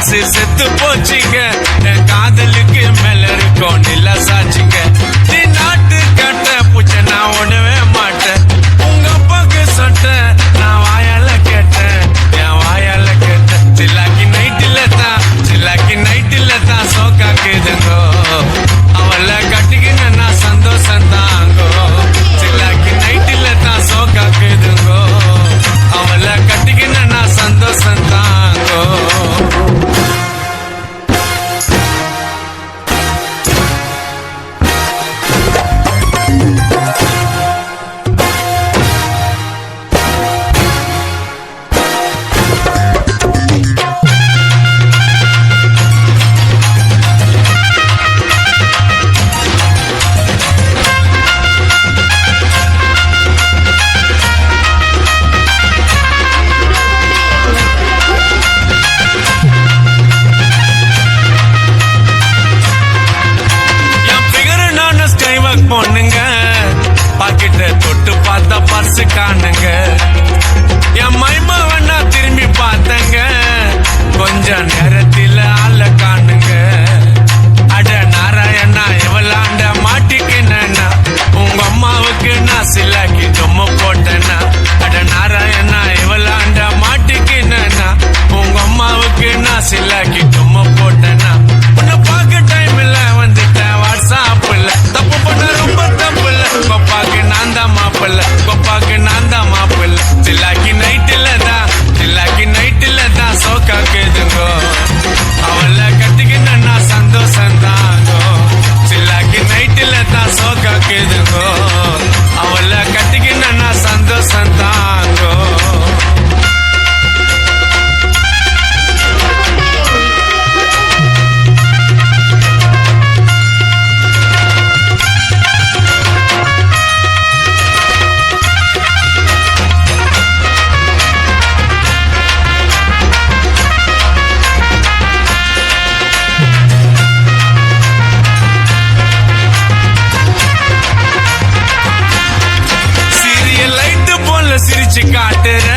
மனசு செத்து போச்சுங்க என் காதலுக்கு மேல இருக்கும் நில சாச்சுங்க நீ நாட்டு கட்ட பூச்ச நான் உடவே மாட்டேன் உங்க அப்பாக்கு சொட்ட நான் வாயால கேட்டேன் என் வாயால கேட்டேன் சில்லாக்கி நைட்டில தான் சோக்காக்குதுங்கோ அவளை கட்டிக்கின நான் சந்தோஷம் தாங்கோ சில்லாக்கி நைட்டில தான் சோக்காக்குதுங்கோ அவளை கட்டிக்கின நான் சந்தோஷம் தாங்கோ பொண்ணுங்க பாக்கிட்ட தொட்டு பார்த்தா பர்ஸ் காணுங்க என் மைமா வேணா திரும்பி பார்த்தங்க கொஞ்ச நேரத்தில் ஆள காணுங்க அட நாராயணா எவளாண்ட மாட்டிக்கினா உங்க அம்மாவுக்கு நான் சில்லாக்கி தொம்ம போட்டேனா அட நாராயணா எவளாண்ட மாட்டிக்கினா உங்க அம்மாவுக்கு நான் சில்லாக்கி தொம்ம போட்டேனா உன்னை பார்க்க டைம் இல்ல வந்துட்டேன் வாட்ஸ்அப்ல தப்பு பண்ண ரொம்ப தப்பு இல்ல கொப்பாக்கு நான் தான் மாப்பிள்ள சில்லாக்கி நைட்டில தான் சோக்காக்குதுங்கோ அவளை கட்டிக்கின நான் சந்தோஷம் தாங்கோ சில்லாக்கி நைட்டில தான் சோக்காக்குதுங்கோ அவளை கட்டிக்கின நான் சந்தோஷம் தாங்கோ சிரிச்சு காட்டுற